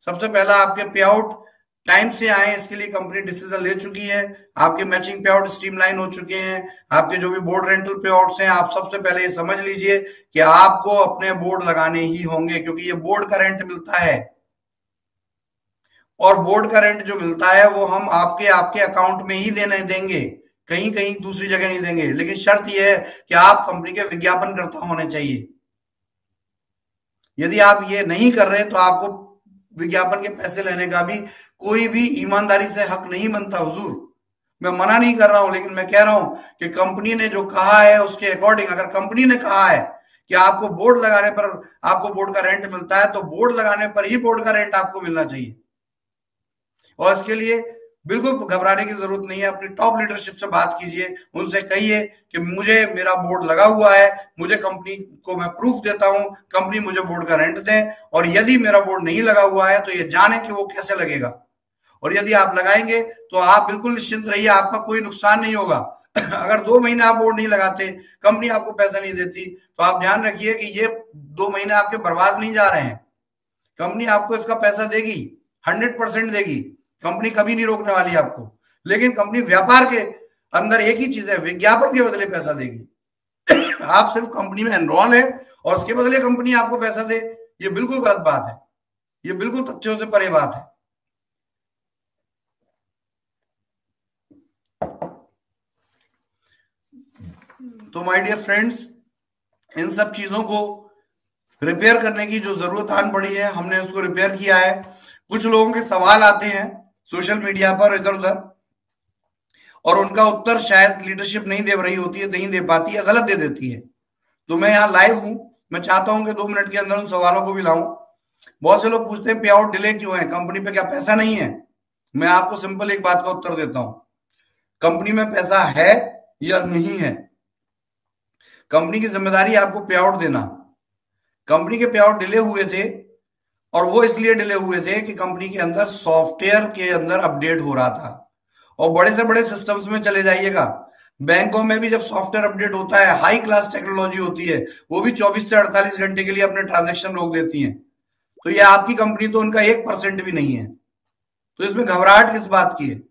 सबसे पहला आपके पे आउट टाइम से आए, इसके लिए कंपनी डिसीजन ले चुकी है। आपके मैचिंग पे आउट स्ट्रीमलाइन हो चुके हैं। आपके जो भी बोर्ड रेंटल पे आउट्स हैं, आप सबसे पहले ये समझ लीजिए कि आपको अपने बोर्ड लगाने ही होंगे, क्योंकि ये बोर्ड का रेंट मिलता है और बोर्ड का रेंट जो मिलता है वो हम आपके आपके अकाउंट में ही देने देंगे, कहीं कहीं दूसरी जगह नहीं देंगे। लेकिन शर्त यह है कि आप कंपनी के विज्ञापनकर्ता होने चाहिए। यदि आप ये नहीं कर रहे तो आपको विज्ञापन के पैसे लेने का भी कोई भी ईमानदारी से हक नहीं बनता हुजूर। मैं मना नहीं कर रहा हूं, लेकिन मैं कह रहा हूं कि कंपनी ने जो कहा है उसके अकॉर्डिंग, अगर कंपनी ने कहा है कि आपको बोर्ड लगाने पर आपको बोर्ड का रेंट मिलता है, तो बोर्ड लगाने पर ही बोर्ड का रेंट आपको मिलना चाहिए। और इसके लिए बिल्कुल घबराने की जरूरत नहीं है। अपनी टॉप लीडरशिप से बात कीजिए, उनसे कहिए कि मुझे मेरा बोर्ड लगा हुआ है, मुझे कंपनी को मैं प्रूफ देता हूं, कंपनी मुझे बोर्ड का रेंट दे। और यदि मेरा बोर्ड नहीं लगा हुआ है तो ये जाने कि वो कैसे लगेगा। और यदि आप लगाएंगे तो आप बिल्कुल निश्चिंत रहिए, आपका कोई नुकसान नहीं होगा। अगर 2 महीने आप बोर्ड नहीं लगाते, कंपनी आपको पैसा नहीं देती, तो आप ध्यान रखिए कि ये 2 महीने आपके बर्बाद नहीं जा रहे हैं। कंपनी आपको इसका पैसा देगी, 100% देगी। कंपनी कभी नहीं रोकने वाली आपको। लेकिन कंपनी व्यापार के अंदर एक ही चीज है, विज्ञापन के बदले पैसा देगी। आप सिर्फ कंपनी में एनरोल है और उसके बदले कंपनी आपको पैसा दे, ये बिल्कुल गलत बात है। ये बिल्कुल तथ्यों से परे बात है। तो माय डियर फ्रेंड्स, इन सब चीजों को रिपेयर करने की जो जरूरत आन पड़ी है, हमने उसको रिपेयर किया है। कुछ लोगों के सवाल आते हैं सोशल मीडिया पर इधर उधर, और उनका उत्तर शायद लीडरशिप नहीं दे रही होती है, नहीं दे पाती है, गलत दे देती है। तो मैं यहाँ लाइव हूं, मैं चाहता हूं कि 2 मिनट के अंदर उन सवालों को भी लाऊं। बहुत से लोग पूछते हैं पे आउट डिले क्यों है, कंपनी पे क्या पैसा नहीं है? मैं आपको सिंपल एक बात का उत्तर देता हूं, कंपनी में पैसा है या नहीं है, कंपनी की जिम्मेदारी आपको पे आउट देना। कंपनी के पे आउट डिले हुए थे, और वो इसलिए डिले हुए थे कि कंपनी के अंदर सॉफ्टवेयर के अंदर अपडेट हो रहा था। और बड़े से बड़े सिस्टम्स में चले जाइएगा, बैंकों में भी जब सॉफ्टवेयर अपडेट होता है, हाई क्लास टेक्नोलॉजी होती है, वो भी 24 से 48 घंटे के लिए अपने ट्रांजेक्शन रोक देती हैं। तो ये आपकी कंपनी तो उनका 1% भी नहीं है, तो इसमें घबराहट किस बात की है?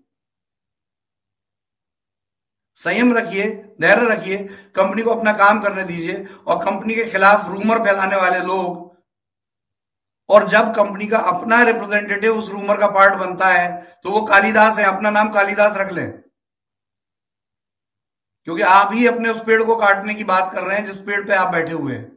संयम रखिए, धैर्य रखिए, कंपनी को अपना काम करने दीजिए। और कंपनी के खिलाफ रूमर फैलाने वाले लोग, और जब कंपनी का अपना रिप्रेजेंटेटिव उस रूमर का पार्ट बनता है तो वो कालिदास है, अपना नाम कालिदास रख लें, क्योंकि आप ही अपने उस पेड़ को काटने की बात कर रहे हैं जिस पेड़ पे आप बैठे हुए हैं।